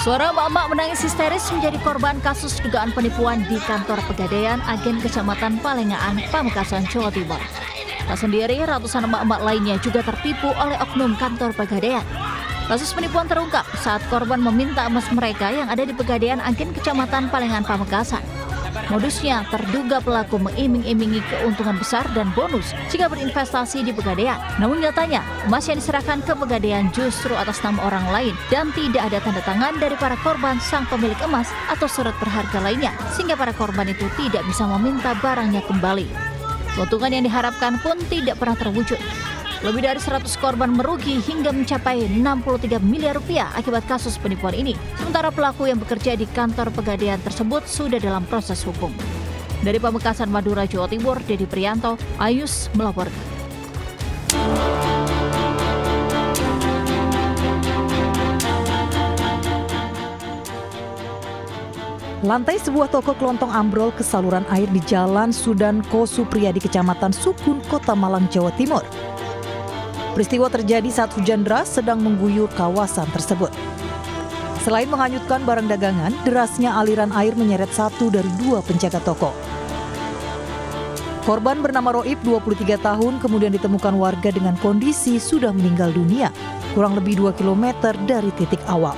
Suara emak-emak menangis histeris menjadi korban kasus dugaan penipuan di kantor Pegadaian Agen Kecamatan Palengaan, Pamekasan, Jawa Timur. Tak sendiri, ratusan emak-emak lainnya juga tertipu oleh oknum kantor Pegadaian. Kasus penipuan terungkap saat korban meminta emas mereka yang ada di Pegadaian Agen Kecamatan Palengaan, Pamekasan. Modusnya, terduga pelaku mengiming-imingi keuntungan besar dan bonus jika berinvestasi di Pegadaian. Namun nyatanya, emas yang diserahkan ke Pegadaian justru atas nama orang lain dan tidak ada tanda tangan dari para korban sang pemilik emas atau surat berharga lainnya, sehingga para korban itu tidak bisa meminta barangnya kembali. Keuntungan yang diharapkan pun tidak pernah terwujud. Lebih dari 100 korban merugi hingga mencapai 63 miliar rupiah akibat kasus penipuan ini. Sementara pelaku yang bekerja di kantor Pegadaian tersebut sudah dalam proses hukum. Dari Pamekasan, Madura, Jawa Timur, Dedi Prianto, Ayus melaporkan. Lantai sebuah toko kelontong ambrol ke saluran air di Jalan Sudan Kosupria di Kecamatan Sukun, Kota Malang, Jawa Timur. Peristiwa terjadi saat hujan deras sedang mengguyur kawasan tersebut. Selain menghanyutkan barang dagangan, derasnya aliran air menyeret satu dari dua penjaga toko. Korban bernama Roib, 23 tahun, kemudian ditemukan warga dengan kondisi sudah meninggal dunia, kurang lebih 2 km dari titik awal.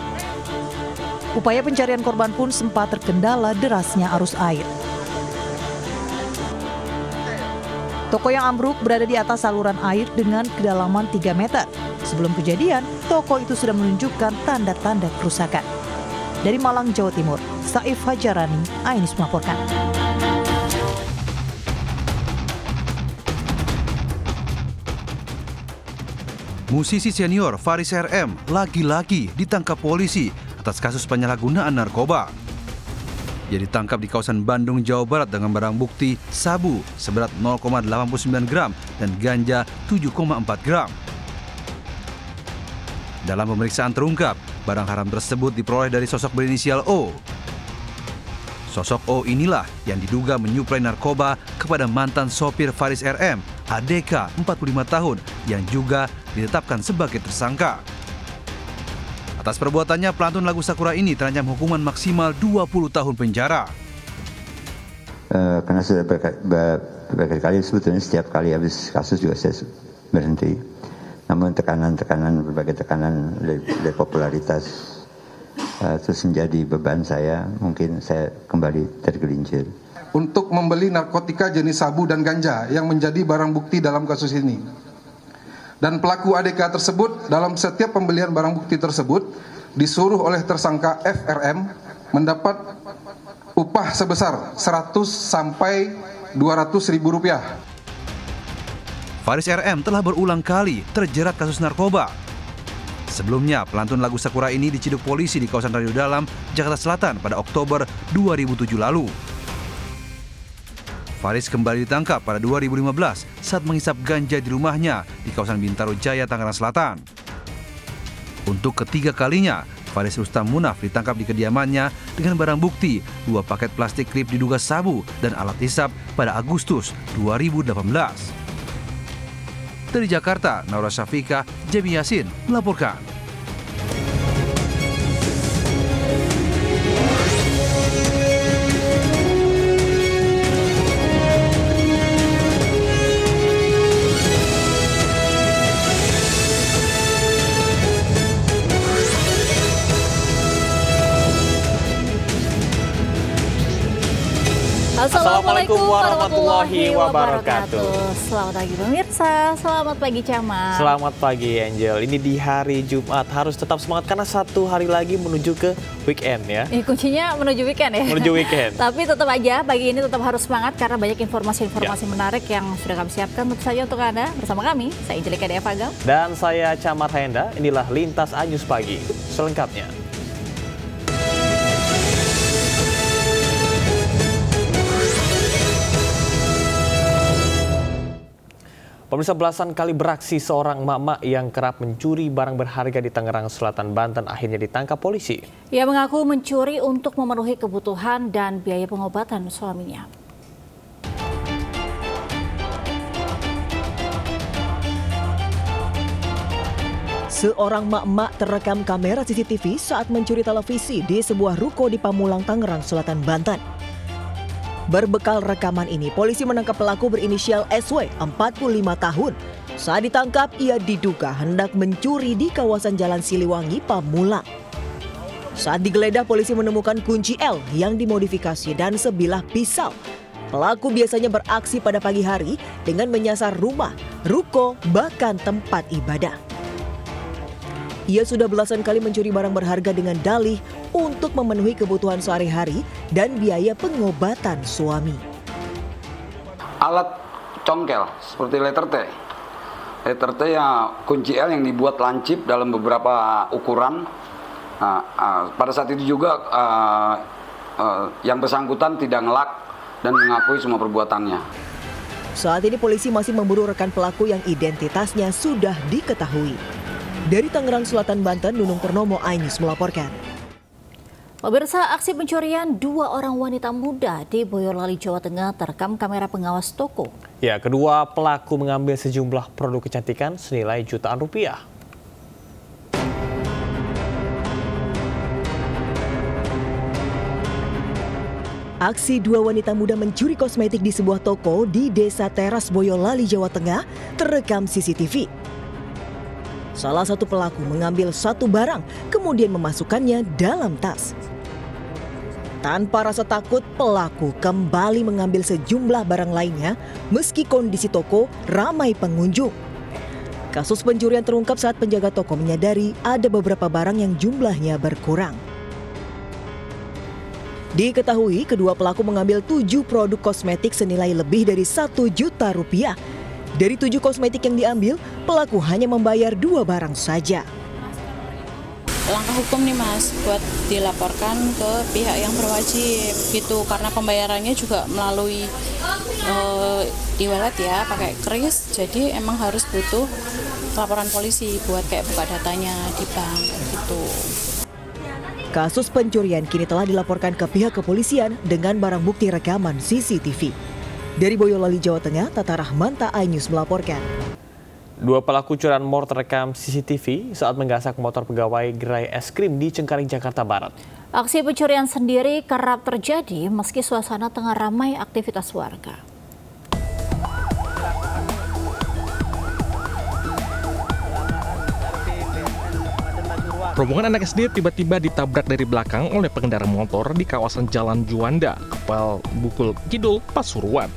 Upaya pencarian korban pun sempat terkendala derasnya arus air. Toko yang ambruk berada di atas saluran air dengan kedalaman 3 meter. Sebelum kejadian, toko itu sudah menunjukkan tanda-tanda kerusakan. Dari Malang, Jawa Timur, Saif Hajarani, Ainis melaporkan. Musisi senior Faris RM lagi-lagi ditangkap polisi atas kasus penyalahgunaan narkoba. Ia ditangkap di kawasan Bandung, Jawa Barat dengan barang bukti sabu seberat 0,89 gram dan ganja 7,4 gram. Dalam pemeriksaan terungkap, barang haram tersebut diperoleh dari sosok berinisial O. Sosok O inilah yang diduga menyuplai narkoba kepada mantan sopir Faris RM, ADK 45 tahun, yang juga ditetapkan sebagai tersangka. Atas perbuatannya, pelantun lagu Sakura ini terancam hukuman maksimal 20 tahun penjara. Karena sudah berkali-kali, sebetulnya setiap kali habis kasus juga saya berhenti. Namun berbagai tekanan dari popularitas terus menjadi beban saya, mungkin saya kembali tergelincir. Untuk membeli narkotika jenis sabu dan ganja yang menjadi barang bukti dalam kasus ini. Dan pelaku ADK tersebut dalam setiap pembelian barang bukti tersebut disuruh oleh tersangka FRM mendapat upah sebesar 100 sampai 200 ribu rupiah. Faris RM telah berulang kali terjerat kasus narkoba. Sebelumnya, pelantun lagu Sakura ini diciduk polisi di kawasan Radio Dalam, Jakarta Selatan pada Oktober 2007 lalu. Faris kembali ditangkap pada 2015 saat menghisap ganja di rumahnya di kawasan Bintaro Jaya, Tangerang Selatan. Untuk ketiga kalinya, Faris Rustam Munaf ditangkap di kediamannya dengan barang bukti 2 paket plastik klip diduga sabu dan alat hisap pada Agustus 2018. Dari Jakarta, Naura Syafika, Jemi Yasin melaporkan. Assalamualaikum warahmatullahi wabarakatuh. Selamat pagi pemirsa, selamat pagi Camat. Selamat pagi Angel. Ini di hari Jumat harus tetap semangat karena satu hari lagi menuju ke weekend ya. Kuncinya menuju weekend ya. Menuju weekend. Tapi tetap aja pagi ini tetap harus semangat karena banyak informasi-informasi menarik yang sudah kami siapkan tentu saja untuk Anda. Bersama kami, saya Angelika Dea Fagam. Dan saya Camat Henda. Inilah Lintas Anyus Pagi. Selengkapnya. Pemirsa, belasan kali beraksi seorang emak-emak yang kerap mencuri barang berharga di Tangerang Selatan, Banten akhirnya ditangkap polisi. Ia mengaku mencuri untuk memenuhi kebutuhan dan biaya pengobatan suaminya. Seorang mak-mak terekam kamera CCTV saat mencuri televisi di sebuah ruko di Pamulang, Tangerang Selatan, Banten. Berbekal rekaman ini, polisi menangkap pelaku berinisial SW, 45 tahun. Saat ditangkap, ia diduga hendak mencuri di kawasan Jalan Siliwangi, Pamulang. Saat digeledah, polisi menemukan kunci L yang dimodifikasi dan sebilah pisau. Pelaku biasanya beraksi pada pagi hari dengan menyasar rumah, ruko, bahkan tempat ibadah. Ia sudah belasan kali mencuri barang berharga dengan dalih untuk memenuhi kebutuhan sehari-hari dan biaya pengobatan suami. Alat congkel seperti letter T. Letter T ya kunci L yang dibuat lancip dalam beberapa ukuran. Pada saat itu juga yang bersangkutan tidak ngelak dan mengakui semua perbuatannya. Saat ini polisi masih memburu rekan pelaku yang identitasnya sudah diketahui. Dari Tangerang Selatan, Banten, Nunung Purnomo, iNews melaporkan. Pemirsa, aksi pencurian 2 orang wanita muda di Boyolali, Jawa Tengah terekam kamera pengawas toko. Ya, kedua pelaku mengambil sejumlah produk kecantikan senilai jutaan rupiah. Aksi 2 wanita muda mencuri kosmetik di sebuah toko di Desa Teras, Boyolali, Jawa Tengah terekam CCTV. Salah satu pelaku mengambil satu barang, kemudian memasukkannya dalam tas. Tanpa rasa takut, pelaku kembali mengambil sejumlah barang lainnya meski kondisi toko ramai pengunjung. Kasus pencurian terungkap saat penjaga toko menyadari ada beberapa barang yang jumlahnya berkurang. Diketahui kedua pelaku mengambil 7 produk kosmetik senilai lebih dari 1 juta rupiah. Dari 7 kosmetik yang diambil, pelaku hanya membayar 2 barang saja. Langkah hukum nih Mas, buat dilaporkan ke pihak yang berwajib gitu, karena pembayarannya juga melalui e-wallet ya, pakai kris, jadi emang harus butuh laporan polisi buat kayak buka datanya di bank gitu. Kasus pencurian kini telah dilaporkan ke pihak kepolisian dengan barang bukti rekaman CCTV. Dari Boyolali, Jawa Tengah, Tata Rahmanta, iNews melaporkan. 2 pelaku curanmor terekam CCTV saat menggasak motor pegawai gerai es krim di Cengkareng, Jakarta Barat. Aksi pencurian sendiri kerap terjadi meski suasana tengah ramai aktivitas warga. Rombongan anak SD tiba-tiba ditabrak dari belakang oleh pengendara motor di kawasan Jalan Juanda, Kepal Bukul Kidul, Pasuruan.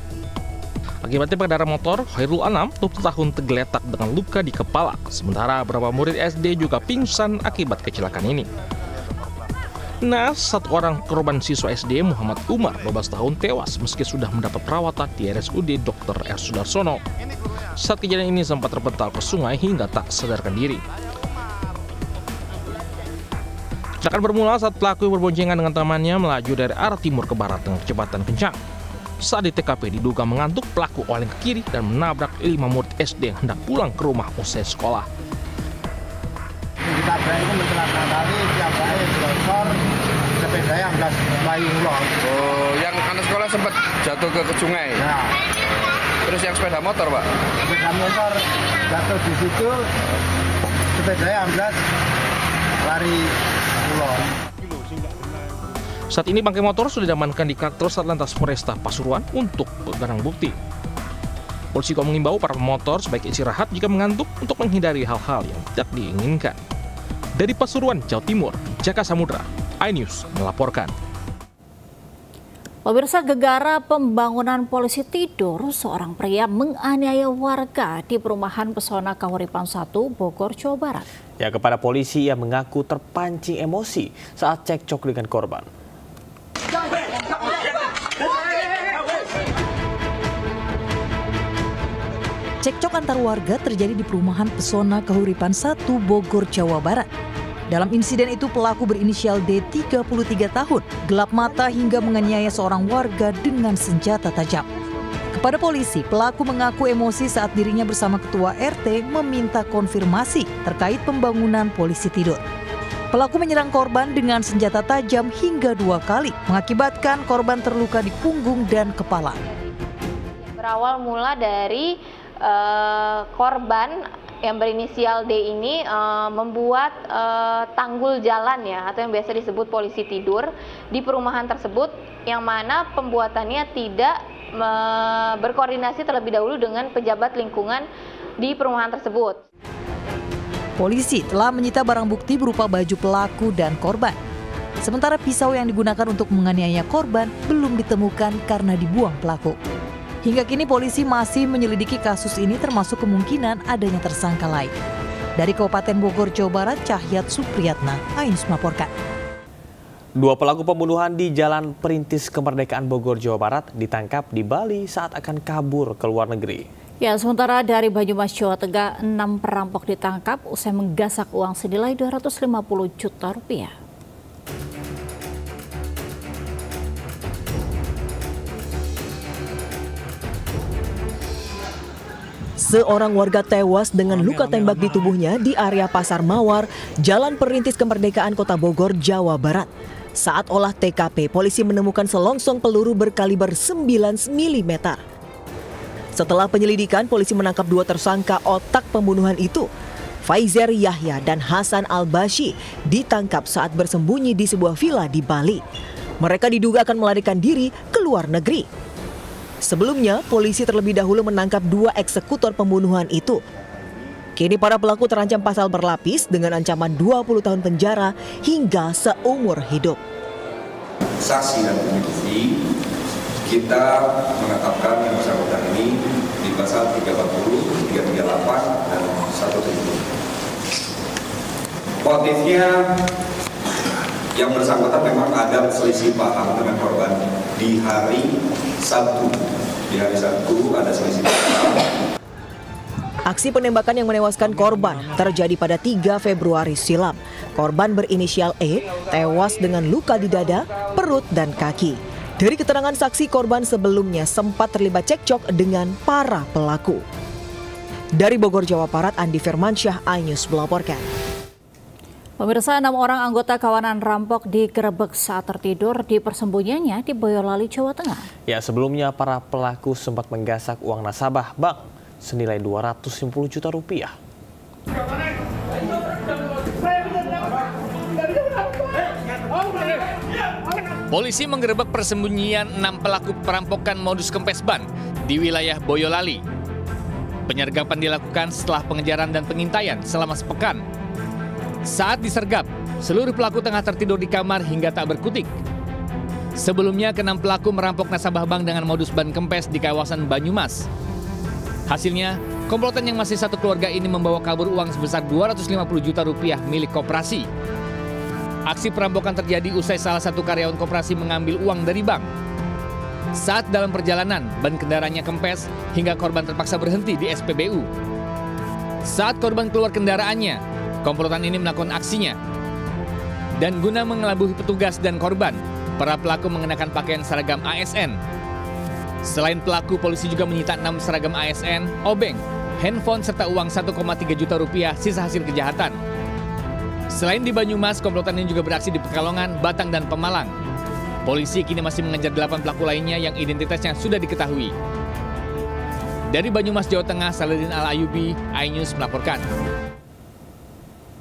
Akibatnya pengendara motor Khairul Anam 20 tahun tergeletak dengan luka di kepala, sementara beberapa murid SD juga pingsan akibat kecelakaan ini. Naas, 1 orang korban siswa SD Muhammad Umar 12 tahun tewas meski sudah mendapat perawatan di RSUD Dr. R. Sudarsono. Saat kejadian ini sempat terpental ke sungai hingga tak sadarkan diri. Kecelakaan bermula saat pelaku berboncengan dengan temannya melaju dari arah timur ke barat dengan kecepatan kencang. Saat di TKP diduga mengantuk, pelaku oleng ke kiri dan menabrak 5 murid SD yang hendak pulang ke rumah usai sekolah. Ditabrak itu mencelaka kali, tiap hari dilonsor, sepeda yang gas layu ulang. Oh, yang anak sekolah sempat jatuh ke sungai? Ya. Terus yang sepeda motor, Pak? Sepeda motor jatuh di situ, sepeda yang gas lari ulang. Saat ini bangkai motor sudah diamankan di kantor Satlantas Polresta Pasuruan untuk barang bukti. Polisi juga mengimbau para pemotor sebaiknya istirahat jika mengantuk untuk menghindari hal-hal yang tidak diinginkan. Dari Pasuruan, Jawa Timur, Jaka Samudra, iNews melaporkan. Pemirsa, gegara pembangunan polisi tidur, seorang pria menganiaya warga di perumahan Pesona Kahuripan 1, Bogor, Jawa Barat. Ya, kepada polisi ia mengaku terpancing emosi saat cekcok dengan korban. Cekcok antar warga terjadi di perumahan Pesona Kahuripan 1, Bogor, Jawa Barat. Dalam insiden itu pelaku berinisial D, 33 tahun, gelap mata hingga menganiaya seorang warga dengan senjata tajam. Kepada polisi, pelaku mengaku emosi saat dirinya bersama ketua RT meminta konfirmasi terkait pembangunan polisi tidur. Pelaku menyerang korban dengan senjata tajam hingga 2 kali, mengakibatkan korban terluka di punggung dan kepala. Berawal mula dari korban yang berinisial D ini membuat tanggul jalan ya, atau yang biasa disebut polisi tidur di perumahan tersebut, yang mana pembuatannya tidak berkoordinasi terlebih dahulu dengan pejabat lingkungan di perumahan tersebut. Polisi telah menyita barang bukti berupa baju pelaku dan korban. Sementara pisau yang digunakan untuk menganiaya korban belum ditemukan karena dibuang pelaku. Hingga kini polisi masih menyelidiki kasus ini termasuk kemungkinan adanya tersangka lain. Dari Kabupaten Bogor, Jawa Barat, Cahyat Supriyatna, Ainus melaporkan. 2 pelaku pembunuhan di Jalan Perintis Kemerdekaan Bogor, Jawa Barat ditangkap di Bali saat akan kabur ke luar negeri. Ya, sementara dari Banyumas, Jawa Tengah, 6 perampok ditangkap usai menggasak uang senilai 250 juta rupiah. Seorang warga tewas dengan luka tembak di tubuhnya di area Pasar Mawar, Jalan Perintis Kemerdekaan Kota Bogor, Jawa Barat. Saat olah TKP, polisi menemukan selongsong peluru berkaliber 9 mm. Setelah penyelidikan, polisi menangkap 2 tersangka otak pembunuhan itu. Faizer Yahya dan Hasan Al-Bashi ditangkap saat bersembunyi di sebuah villa di Bali. Mereka diduga akan melarikan diri ke luar negeri. Sebelumnya, polisi terlebih dahulu menangkap 2 eksekutor pembunuhan itu. Kini para pelaku terancam pasal berlapis dengan ancaman 20 tahun penjara hingga seumur hidup. Saksi dan bukti kita menetapkan yang bersangkutan ini di pasal 340, 338, dan 170. Motifnya yang bersangkutan memang ada selisih paham dengan korban di hari Sabtu. Di hari Sabtu ada selisih paham. Aksi penembakan yang menewaskan korban terjadi pada 3 Februari silam. Korban berinisial E tewas dengan luka di dada, perut, dan kaki. Dari keterangan saksi, korban sebelumnya sempat terlibat cekcok dengan para pelaku. Dari Bogor, Jawa Barat, Andi Firmansyah, iNews melaporkan. Pemirsa, 6 orang anggota kawanan rampok digerebek saat tertidur di persembunyiannya di Boyolali, Jawa Tengah. Ya, sebelumnya para pelaku sempat menggasak uang nasabah bank senilai 250 juta rupiah. Polisi menggerebek persembunyian 6 pelaku perampokan modus kempes ban di wilayah Boyolali. Penyergapan dilakukan setelah pengejaran dan pengintaian selama sepekan. Saat disergap, seluruh pelaku tengah tertidur di kamar hingga tak berkutik. Sebelumnya, ke-6 pelaku merampok nasabah bank dengan modus ban kempes di kawasan Banyumas. Hasilnya, komplotan yang masih satu keluarga ini membawa kabur uang sebesar 250 juta rupiah milik koperasi. Aksi perampokan terjadi usai salah satu karyawan koperasi mengambil uang dari bank. Saat dalam perjalanan, ban kendaraannya kempes hingga korban terpaksa berhenti di SPBU. Saat korban keluar kendaraannya, komplotan ini melakukan aksinya. Dan guna mengelabui petugas dan korban, para pelaku mengenakan pakaian seragam ASN. Selain pelaku, polisi juga menyita 6 seragam ASN, obeng, handphone serta uang 1,3 juta rupiah sisa hasil kejahatan. Selain di Banyumas, komplotan ini juga beraksi di Pekalongan, Batang, dan Pemalang. Polisi kini masih mengejar 8 pelaku lainnya yang identitasnya sudah diketahui. Dari Banyumas, Jawa Tengah, Saladin Al-Ayubi, iNews melaporkan.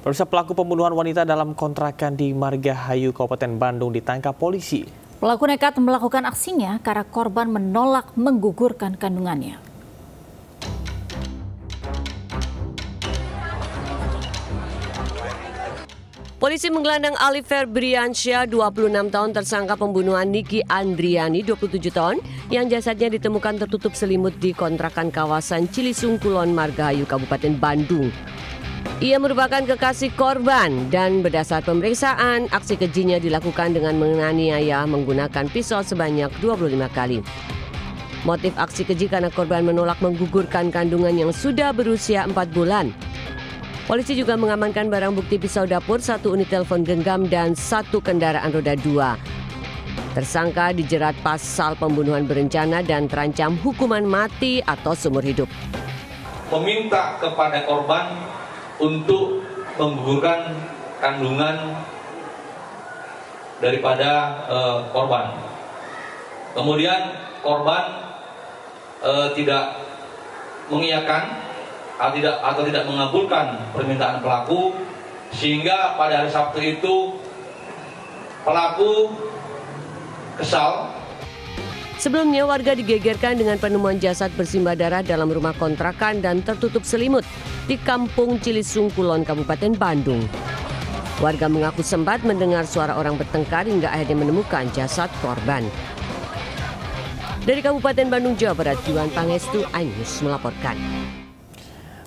Pemirsa, pelaku pembunuhan wanita dalam kontrakan di Margahayu, Kabupaten Bandung ditangkap polisi. Pelaku nekat melakukan aksinya karena korban menolak menggugurkan kandungannya. Polisi menggelandang Ali Febriansyah, 26 tahun, tersangka pembunuhan Niki Andriani, 27 tahun, yang jasadnya ditemukan tertutup selimut di kontrakan kawasan Cilisung Kulon, Margahayu, Kabupaten Bandung. Ia merupakan kekasih korban dan berdasar pemeriksaan, aksi kejinya dilakukan dengan menganiaya menggunakan pisau sebanyak 25 kali. Motif aksi keji karena korban menolak menggugurkan kandungan yang sudah berusia 4 bulan. Polisi juga mengamankan barang bukti pisau dapur, 1 unit telepon genggam, dan 1 kendaraan roda 2. Tersangka dijerat pasal pembunuhan berencana dan terancam hukuman mati atau seumur hidup. Meminta kepada korban untuk menggugurkan kandungan daripada korban. Kemudian korban tidak mengiyakan atau tidak mengabulkan permintaan pelaku, sehingga pada hari Sabtu itu pelaku kesal. Sebelumnya warga digegerkan dengan penemuan jasad bersimbah darah dalam rumah kontrakan dan tertutup selimut di Kampung Cilisung, Kulon, Kabupaten Bandung. Warga mengaku sempat mendengar suara orang bertengkar hingga akhirnya menemukan jasad korban. Dari Kabupaten Bandung, Jawa Barat, Juan Pangestu, iNews melaporkan.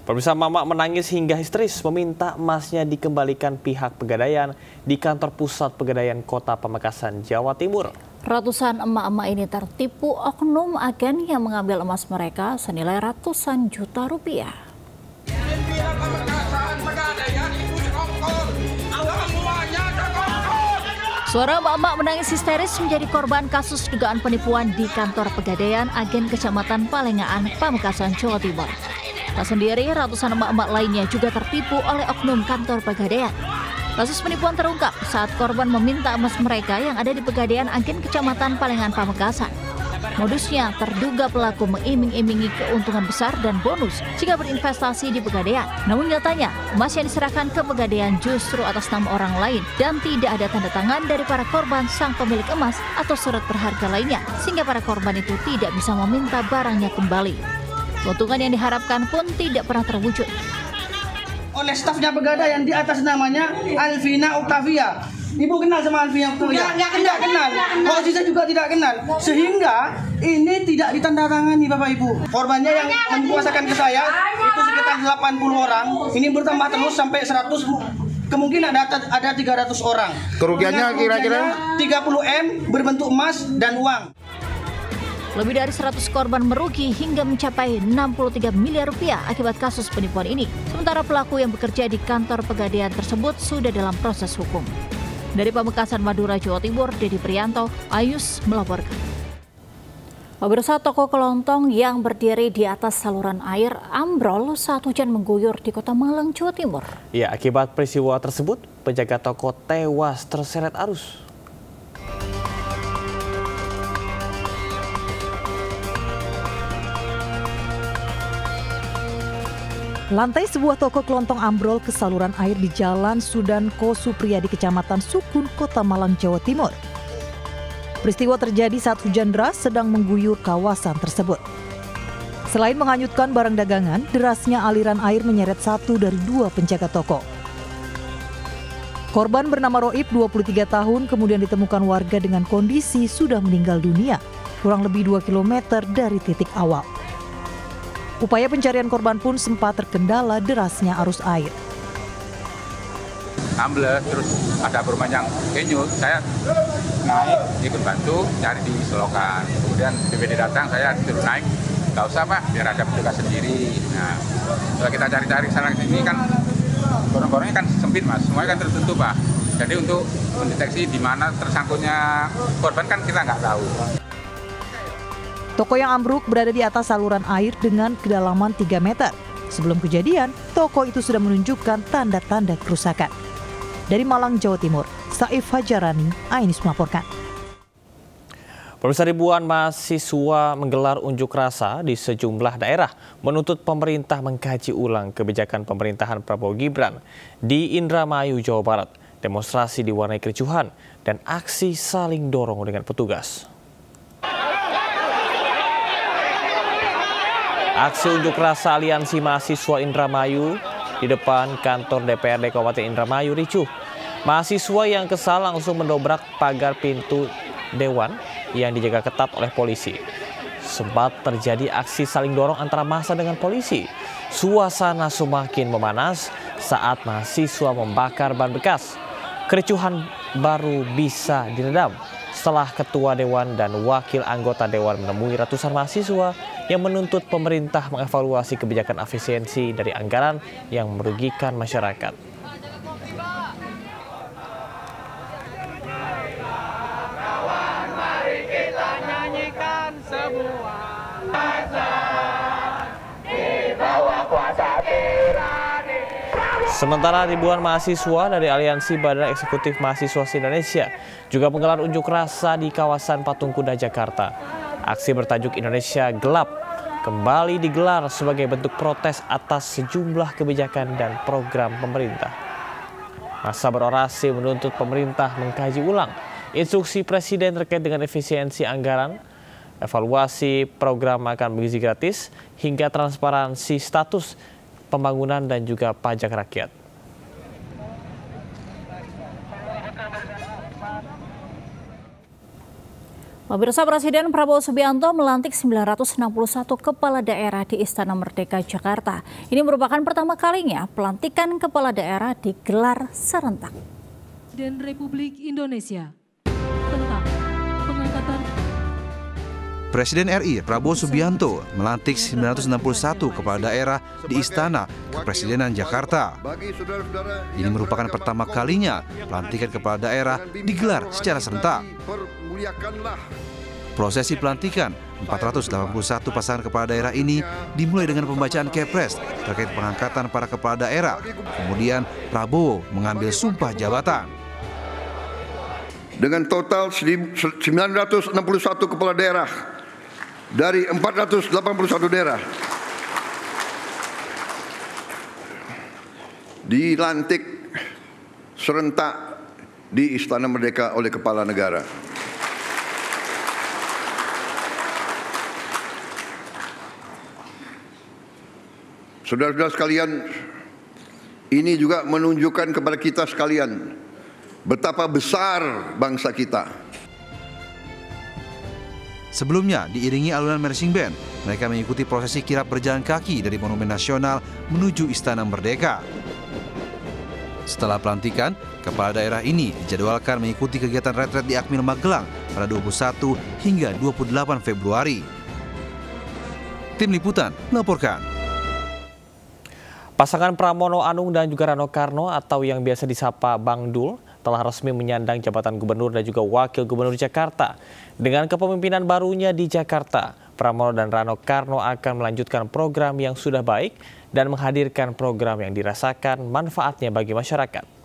Pemirsa, mama menangis hingga histeris meminta emasnya dikembalikan pihak Pegadaian di kantor pusat Pegadaian Kota Pamekasan, Jawa Timur. Ratusan emak-emak ini tertipu oknum agen yang mengambil emas mereka senilai ratusan juta rupiah. Suara emak-emak menangis histeris menjadi korban kasus dugaan penipuan di kantor Pegadaian agen Kecamatan Palengaan, Pamekasan, Jawa Timur. Tak sendiri, ratusan emak-emak lainnya juga tertipu oleh oknum kantor Pegadaian. Kasus penipuan terungkap saat korban meminta emas mereka yang ada di Pegadaian agen Kecamatan Palengaan, Pamekasan. Modusnya, terduga pelaku mengiming-imingi keuntungan besar dan bonus jika berinvestasi di Pegadaian. Namun nyatanya, emas yang diserahkan ke Pegadaian justru atas nama orang lain dan tidak ada tanda tangan dari para korban sang pemilik emas atau surat berharga lainnya, sehingga para korban itu tidak bisa meminta barangnya kembali. Keuntungan yang diharapkan pun tidak pernah terwujud. Oleh stafnya Pegadaian di atas namanya Alvina Octavia. Ibu kenal sama Alvina Octavia? Tidak kenal. Posisi saya juga tidak kenal. Sehingga ini tidak ditandatangani Bapak Ibu. Korbannya yang menguasakan ke saya itu sekitar 80 orang. Ini bertambah terus sampai 100. Kemungkinan ada 300 orang. Kerugiannya kira-kira 30 M berbentuk emas dan uang. Lebih dari 100 korban merugi hingga mencapai 63 miliar rupiah akibat kasus penipuan ini. Sementara pelaku yang bekerja di kantor Pegadaian tersebut sudah dalam proses hukum. Dari Pamekasan, Madura, Jawa Timur, Dedi Prianto, iNews melaporkan. Pemirsa, toko kelontong yang berdiri di atas saluran air ambrol saat hujan mengguyur di Kota Malang, Jawa Timur. Ya, akibat peristiwa tersebut, penjaga toko tewas terseret arus. Lantai sebuah toko kelontong ambrol ke saluran air di Jalan Sudan Kosu Priyadi, Kecamatan Sukun, Kota Malang, Jawa Timur. Peristiwa terjadi saat hujan deras sedang mengguyur kawasan tersebut. Selain menghanyutkan barang dagangan, derasnya aliran air menyeret satu dari dua penjaga toko. Korban bernama Roib, 23 tahun, kemudian ditemukan warga dengan kondisi sudah meninggal dunia, kurang lebih 2 km dari titik awal. Upaya pencarian korban pun sempat terkendala derasnya arus air. Ambles, terus ada perumahan yang kenyut, saya naik ikut bantu nyari di selokan. Kemudian BPD datang, saya disuruh naik, nggak usah Pak, biar ada petugas sendiri. Nah, setelah kita cari-cari sana sini kan gorong-gorongnya kan sempit Mas, semuanya kan tertutup Pak. Jadi untuk mendeteksi di mana tersangkutnya korban kan kita nggak tahu. Toko yang ambruk berada di atas saluran air dengan kedalaman 3 meter. Sebelum kejadian, toko itu sudah menunjukkan tanda-tanda kerusakan. Dari Malang, Jawa Timur, Saif Hajarani, iNews melaporkan. Pemirsa, ribuan mahasiswa menggelar unjuk rasa di sejumlah daerah menuntut pemerintah mengkaji ulang kebijakan pemerintahan Prabowo Gibran. Di Indramayu, Jawa Barat, demonstrasi diwarnai kericuhan dan aksi saling dorong dengan petugas. Aksi unjuk rasa Aliansi Mahasiswa Indramayu di depan kantor DPRD Kabupaten Indramayu ricuh. Mahasiswa yang kesal langsung mendobrak pagar pintu Dewan yang dijaga ketat oleh polisi. Sempat terjadi aksi saling dorong antara massa dengan polisi. Suasana semakin memanas saat mahasiswa membakar ban bekas. Kericuhan baru bisa diredam setelah Ketua Dewan dan Wakil Anggota Dewan menemui ratusan mahasiswa yang menuntut pemerintah mengevaluasi kebijakan efisiensi dari anggaran yang merugikan masyarakat. Sementara ribuan mahasiswa dari Aliansi Badan Eksekutif Mahasiswa Indonesia juga menggelar unjuk rasa di kawasan Patung Kuda, Jakarta. Aksi bertajuk Indonesia Gelap kembali digelar sebagai bentuk protes atas sejumlah kebijakan dan program pemerintah. Massa berorasi menuntut pemerintah mengkaji ulang instruksi Presiden terkait dengan efisiensi anggaran, evaluasi program makan bergizi gratis, hingga transparansi status pembangunan dan juga pajak rakyat. Pemirsa, Presiden Prabowo Subianto melantik 961 kepala daerah di Istana Merdeka, Jakarta. Ini merupakan pertama kalinya pelantikan kepala daerah digelar serentak. Dan Republik Indonesia tentang pengangkatan. Presiden RI Prabowo Subianto melantik 961 kepala daerah di Istana Kepresidenan Jakarta. Ini merupakan pertama kalinya pelantikan kepala daerah digelar secara serentak. Prosesi pelantikan 481 pasangan kepala daerah ini dimulai dengan pembacaan Kepres terkait pengangkatan para kepala daerah. Kemudian Prabowo mengambil sumpah jabatan. Dengan total 961 kepala daerah dari 481 daerah dilantik serentak di Istana Merdeka oleh Kepala Negara. Saudara-saudara sekalian, ini juga menunjukkan kepada kita sekalian betapa besar bangsa kita. Sebelumnya, diiringi alunan marching band, mereka mengikuti prosesi kirap berjalan kaki dari Monumen Nasional menuju Istana Merdeka. Setelah pelantikan, kepala daerah ini dijadwalkan mengikuti kegiatan retret di Akmil Magelang pada 21 hingga 28 Februari. Tim Liputan melaporkan. Pasangan Pramono Anung dan juga Rano Karno atau yang biasa disapa Bang Dul telah resmi menyandang jabatan gubernur dan juga wakil gubernur Jakarta. Dengan kepemimpinan barunya di Jakarta, Pramono dan Rano Karno akan melanjutkan program yang sudah baik dan menghadirkan program yang dirasakan manfaatnya bagi masyarakat.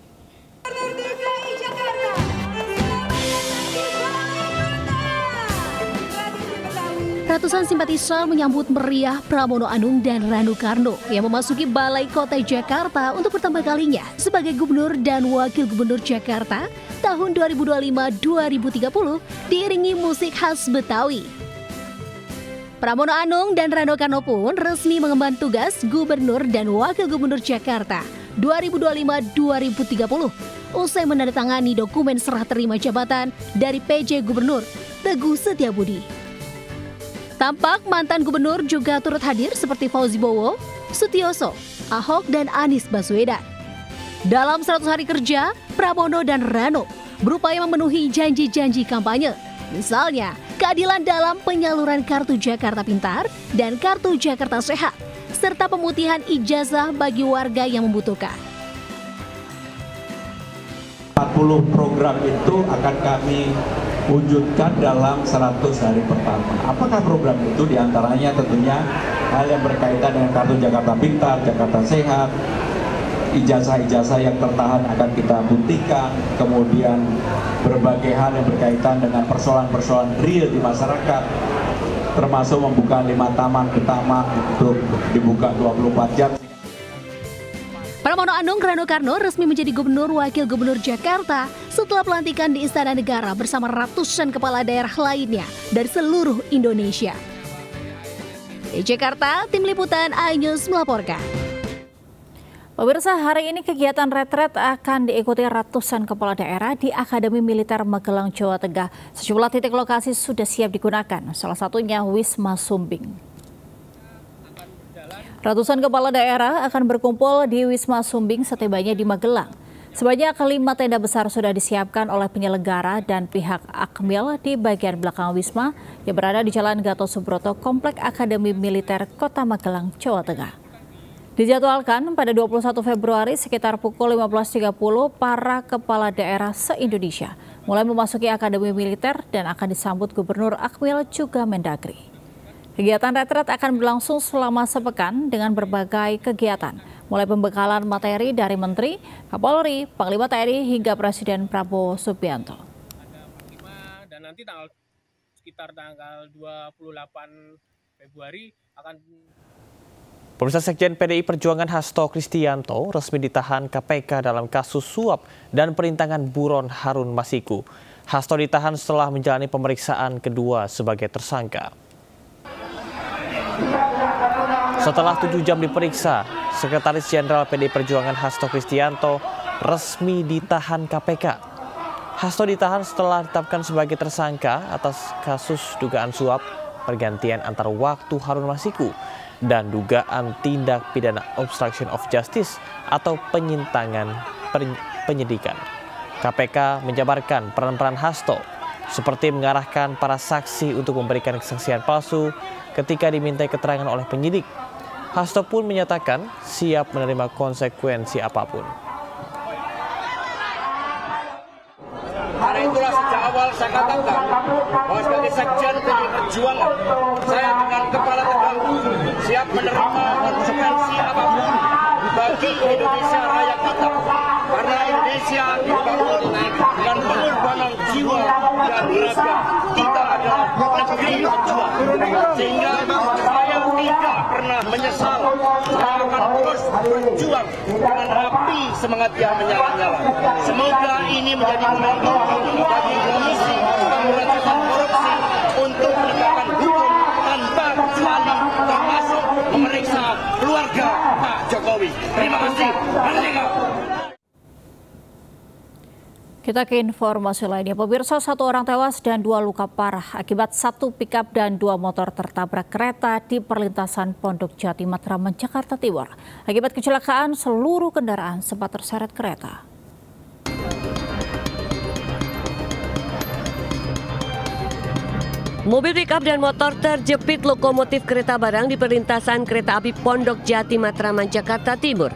Ratusan simpatisan menyambut meriah Pramono Anung dan Rano Karno yang memasuki Balai Kota Jakarta untuk pertama kalinya sebagai Gubernur dan Wakil Gubernur Jakarta tahun 2025-2030 diiringi musik khas Betawi. Pramono Anung dan Rano Karno pun resmi mengemban tugas Gubernur dan Wakil Gubernur Jakarta 2025-2030 usai menandatangani dokumen serah terima jabatan dari PJ Gubernur Teguh Setiabudi. Tampak mantan gubernur juga turut hadir seperti Fauzi Bowo, Sutioso, Ahok, dan Anies Baswedan. Dalam 100 hari kerja, Pramono dan Rano berupaya memenuhi janji-janji kampanye. Misalnya, keadilan dalam penyaluran Kartu Jakarta Pintar dan Kartu Jakarta Sehat, serta pemutihan ijazah bagi warga yang membutuhkan. 40 program itu akan kami wujudkan dalam 100 hari pertama. Apakah program itu? Diantaranya tentunya hal yang berkaitan dengan Kartu Jakarta Pintar, Jakarta Sehat, ijazah-ijazah yang tertahan akan kita putihkan, kemudian berbagai hal yang berkaitan dengan persoalan-persoalan real di masyarakat, termasuk membuka 5 taman utama untuk dibuka 24 jam. Pramono Anung Rano Karno resmi menjadi Gubernur Wakil Gubernur Jakarta setelah pelantikan di Istana Negara bersama ratusan kepala daerah lainnya dari seluruh Indonesia. Di Jakarta, Tim Liputan iNews melaporkan. Pemirsa, hari ini kegiatan retret akan diikuti ratusan kepala daerah di Akademi Militer Magelang, Jawa Tengah. Sejumlah titik lokasi sudah siap digunakan, salah satunya Wisma Sumbing. Ratusan kepala daerah akan berkumpul di Wisma Sumbing setibanya di Magelang. Sebanyak 5 tenda besar sudah disiapkan oleh penyelenggara dan pihak Akmil di bagian belakang Wisma yang berada di Jalan Gatot Subroto, Komplek Akademi Militer Kota Magelang, Jawa Tengah. Dijadwalkan pada 21 Februari sekitar pukul 15.30 para kepala daerah se-Indonesia mulai memasuki Akademi Militer dan akan disambut Gubernur Akmil juga Mendagri. Kegiatan retret akan berlangsung selama sepekan dengan berbagai kegiatan, mulai pembekalan materi dari Menteri, Kapolri, Panglima TNI hingga Presiden Prabowo Subianto. Dan nanti sekitar tanggal 28 Februari akan. Pemirsa, Sekjen PDI Perjuangan Hasto Kristianto resmi ditahan KPK dalam kasus suap dan perintangan buron Harun Masiku. Hasto ditahan setelah menjalani pemeriksaan kedua sebagai tersangka. Setelah 7 jam diperiksa, Sekretaris Jenderal PDI Perjuangan Hasto Kristianto resmi ditahan KPK. Hasto ditahan setelah ditetapkan sebagai tersangka atas kasus dugaan suap, pergantian antar waktu Harun Masiku, dan dugaan tindak pidana obstruction of justice atau penyintangan penyidikan. KPK menjabarkan peran-peran Hasto seperti mengarahkan para saksi untuk memberikan kesaksian palsu ketika dimintai keterangan oleh penyidik. Hasto pun menyatakan siap menerima konsekuensi apapun. Karena itulah sejak awal saya katakan bahwa sebagai Sekjen PDI Perjuangan, saya dengan kepala tegak siap menerima konsekuensi apapun bagi Indonesia Raya kita. Karena Indonesia dibangun dengan pengorbanan jiwa dan raga. Kita adalah negeri pejuang. Sehingga saya tidak pernah menyesal. Saya akan terus berjuang dengan api semangat yang menyala-nyala. Semoga ini menjadi momentum bagi Komisi Pemberantasan Korupsi untuk menegakkan hukum tanpa kecuali, termasuk memeriksa keluarga Pak Jokowi. Terima kasih. Kita ke informasi lainnya. Pemirsa, 1 orang tewas dan 2 luka parah akibat 1 pikap dan 2 motor tertabrak kereta di perlintasan Pondok Jati Matraman, Jakarta Timur. Akibat kecelakaan, seluruh kendaraan sempat terseret kereta. Mobil pikap dan motor terjepit lokomotif kereta barang di perlintasan kereta api Pondok Jati Matraman, Jakarta Timur.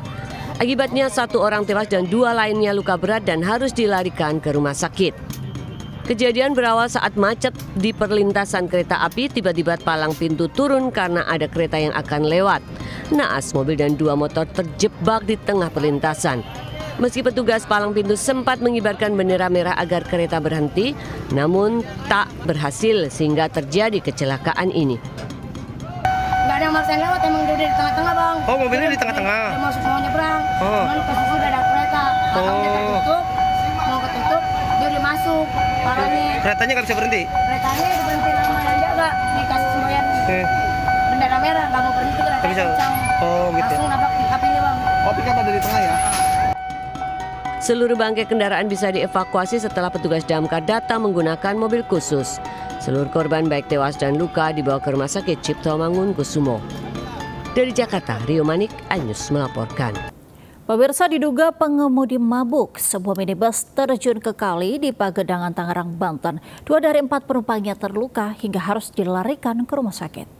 Akibatnya 1 orang tewas dan 2 lainnya luka berat dan harus dilarikan ke rumah sakit. Kejadian berawal saat macet di perlintasan kereta api, tiba-tiba palang pintu turun karena ada kereta yang akan lewat. Naas mobil dan 2 motor terjebak di tengah perlintasan. Meski petugas palang pintu sempat mengibarkan bendera merah agar kereta berhenti, namun tak berhasil sehingga terjadi kecelakaan ini. Nggak ada yang maksain lewat, emang dia di tengah-tengah, Bang. Oh, mobilnya di tengah-tengah? Dia masuk mau nyebrang. Cuman posisi udah ada kereta. Belakangnya tertutup, mau ketutup, dia udah masuk. Parahnya. Keretanya nggak bisa berhenti? Keretanya berhenti sama yang jaga, dikasih semboyan bendera merah, nggak mau berhenti keretanya kencang. Oh, gitu. Langsung nabrak pikapnya, Bang. Oh, pikap ada di tengah ya? Seluruh bangkai kendaraan bisa dievakuasi setelah petugas damkar datang menggunakan mobil khusus. Seluruh korban baik tewas dan luka dibawa ke Rumah Sakit Cipto Mangunkusumo. Dari Jakarta, Rio Manik, Anyus melaporkan. Pemirsa, diduga pengemudi mabuk, sebuah minibus terjun ke kali di Pagedangan, Tangerang, Banten. 2 dari 4 penumpangnya terluka hingga harus dilarikan ke rumah sakit.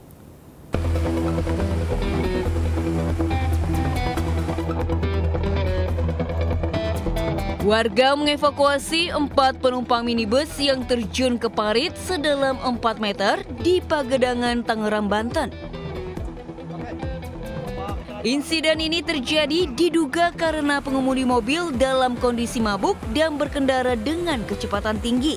Warga mengevakuasi 4 penumpang minibus yang terjun ke parit sedalam 4 meter di Pagedangan, Tangerang, Banten. Insiden ini terjadi diduga karena pengemudi mobil dalam kondisi mabuk dan berkendara dengan kecepatan tinggi.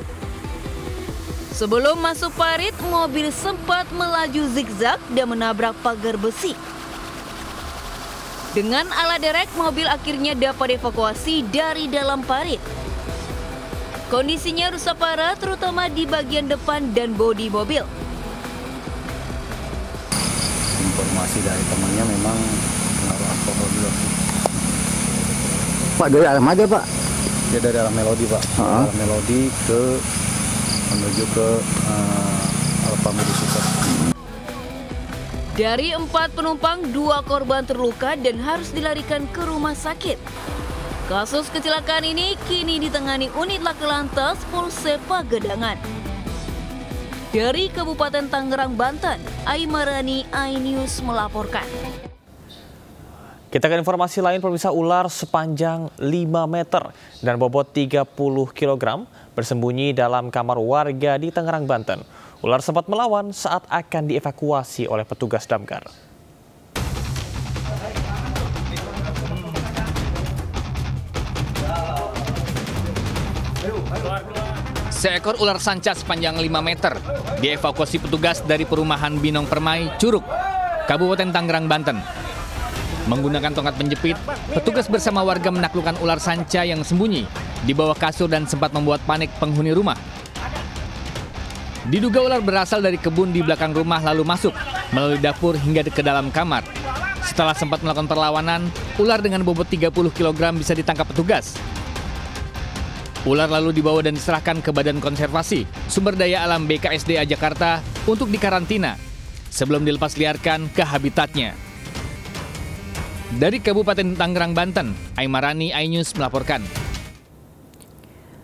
Sebelum masuk parit, mobil sempat melaju zigzag dan menabrak pagar besi. Dengan alat derek, mobil akhirnya dapat dievakuasi dari dalam parit. Kondisinya rusak parah, terutama di bagian depan dan bodi mobil. Informasi dari temannya memang pengaruh alkohol dulu. Pak, dari arah mana, Pak? Dia dari arah Melodi, Pak. Arah Melodi menuju ke Alfamidi Super. Dari 4 penumpang, 2 korban terluka dan harus dilarikan ke rumah sakit. Kasus kecelakaan ini kini ditangani unit laka lantas Polsek Pagedangan. Dari Kabupaten Tangerang, Banten, Aimarani, iNews melaporkan. Kita ke informasi lain, pemirsa. Ular sepanjang 5 meter dan bobot 30 kg bersembunyi dalam kamar warga di Tangerang, Banten. Ular sempat melawan saat akan dievakuasi oleh petugas damkar. seekor ular sanca sepanjang 5 meter dievakuasi petugas dari perumahan Binong Permai, Curug, Kabupaten Tangerang, Banten. Menggunakan tongkat penjepit, petugas bersama warga menaklukkan ular sanca yang sembunyi di bawah kasur dan sempat membuat panik penghuni rumah. Diduga ular berasal dari kebun di belakang rumah lalu masuk melalui dapur hingga ke dalam kamar. Setelah sempat melakukan perlawanan, ular dengan bobot 30 kg bisa ditangkap petugas. Ular lalu dibawa dan diserahkan ke Badan Konservasi Sumber Daya Alam BKSDA Jakarta untuk dikarantina sebelum dilepas liarkan ke habitatnya. Dari Kabupaten Tangerang, Banten, Aimarani, iNews melaporkan.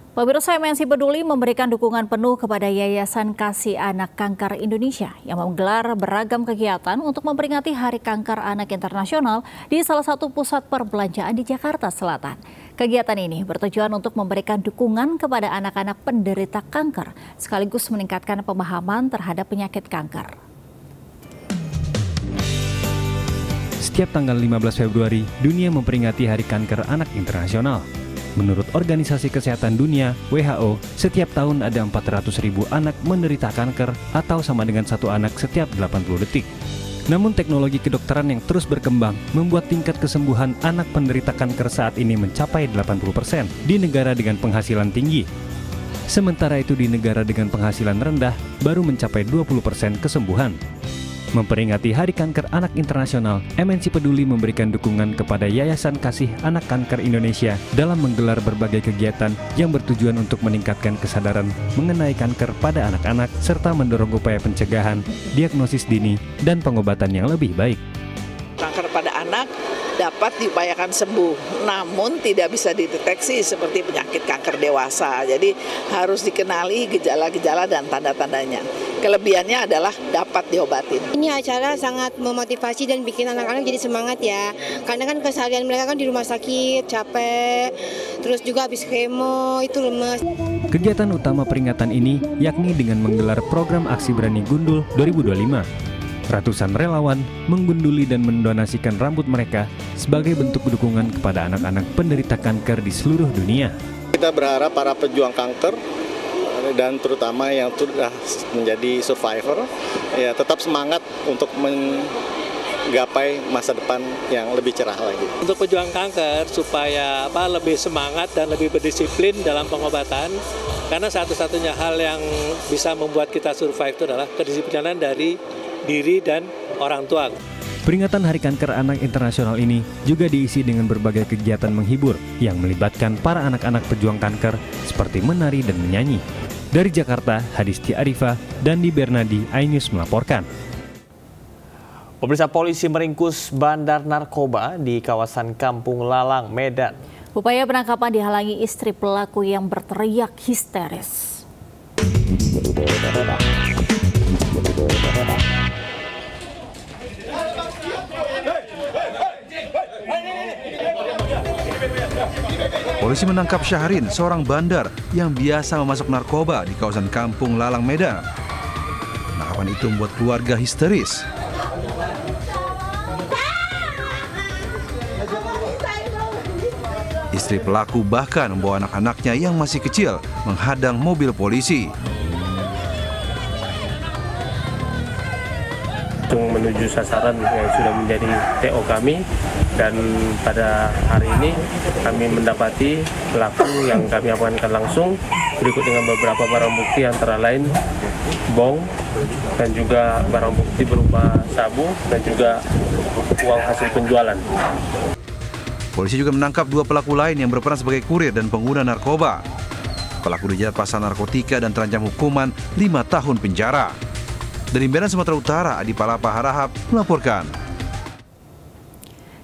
Pemirsa, MNC Peduli memberikan dukungan penuh kepada Yayasan Kasih Anak Kanker Indonesia yang menggelar beragam kegiatan untuk memperingati Hari Kanker Anak Internasional di salah satu pusat perbelanjaan di Jakarta Selatan. Kegiatan ini bertujuan untuk memberikan dukungan kepada anak-anak penderita kanker, sekaligus meningkatkan pemahaman terhadap penyakit kanker. Setiap tanggal 15 Februari, dunia memperingati Hari Kanker Anak Internasional. Menurut Organisasi Kesehatan Dunia, WHO, setiap tahun ada 400.000 anak menderita kanker atau sama dengan satu anak setiap 80 detik. Namun teknologi kedokteran yang terus berkembang membuat tingkat kesembuhan anak penderita kanker saat ini mencapai 80% di negara dengan penghasilan tinggi. Sementara itu di negara dengan penghasilan rendah baru mencapai 20% kesembuhan. Memperingati Hari Kanker Anak Internasional, MNC Peduli memberikan dukungan kepada Yayasan Kasih Anak Kanker Indonesia dalam menggelar berbagai kegiatan yang bertujuan untuk meningkatkan kesadaran mengenai kanker pada anak-anak serta mendorong upaya pencegahan, diagnosis dini, dan pengobatan yang lebih baik. Kanker pada anak dapat diupayakan sembuh, namun tidak bisa dideteksi seperti penyakit kanker dewasa. Jadi harus dikenali gejala-gejala dan tanda-tandanya. Kelebihannya adalah dapat diobatin. Ini acara sangat memotivasi dan bikin anak-anak jadi semangat ya. Karena kan keseharian mereka kan di rumah sakit, capek, terus juga habis kemo, itu lemes. Kegiatan utama peringatan ini yakni dengan menggelar program Aksi Berani Gundul 2025. Ratusan relawan menggunduli dan mendonasikan rambut mereka sebagai bentuk dukungan kepada anak-anak penderita kanker di seluruh dunia. Kita berharap para pejuang kanker dan terutama yang sudah menjadi survivor ya tetap semangat untuk menggapai masa depan yang lebih cerah lagi. Untuk pejuang kanker supaya lebih semangat dan lebih berdisiplin dalam pengobatan, karena satu-satunya hal yang bisa membuat kita survive itu adalah kedisiplinan dari diri dan orang tua. Peringatan Hari Kanker Anak Internasional ini juga diisi dengan berbagai kegiatan menghibur yang melibatkan para anak-anak pejuang kanker seperti menari dan menyanyi. Dari Jakarta, Hadisti Arifah dan Di Bernadi, iNews melaporkan. Pemirsa, polisi meringkus bandar narkoba di kawasan Kampung Lalang, Medan. Upaya penangkapan dihalangi istri pelaku yang berteriak histeris. Polisi menangkap Syahrin, seorang bandar yang biasa memasok narkoba di kawasan Kampung Lalang, Medan. Penangkapan itu membuat keluarga histeris. Istri pelaku bahkan membawa anak-anaknya yang masih kecil menghadang mobil polisi. Menuju sasaran yang sudah menjadi TO kami, dan pada hari ini kami mendapati pelaku yang kami amankan langsung berikut dengan beberapa barang bukti antara lain bong dan juga barang bukti berupa sabu dan juga uang hasil penjualan. Polisi juga menangkap 2 pelaku lain yang berperan sebagai kurir dan pengguna narkoba. Pelaku dijerat pasal narkotika dan terancam hukuman 5 tahun penjara. Dari Medan, Sumatera Utara, Adi Palapa Harahap melaporkan.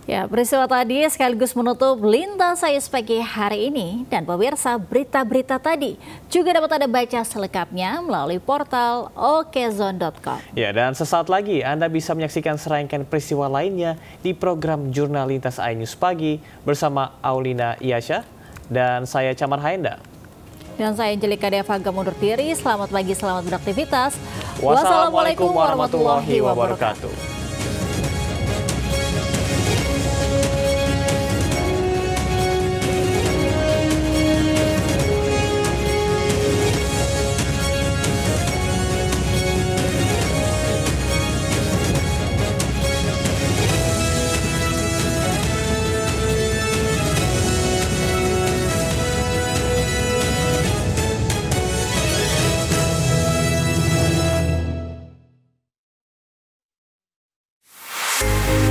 Ya, peristiwa tadi sekaligus menutup Lintas Sayus pagi hari ini. Dan pemirsa, berita-berita tadi juga dapat Anda baca selengkapnya melalui portal okezone.com. Ya, dan sesaat lagi Anda bisa menyaksikan serangkaian peristiwa lainnya di program Jurnal Lintas iNews Pagi bersama Aulina Iyasha dan saya Camar Haenda. Dan saya Angelika Devaga mundur diri. Selamat pagi, selamat beraktivitas. Wassalamualaikum warahmatullahi wabarakatuh. Indonesia.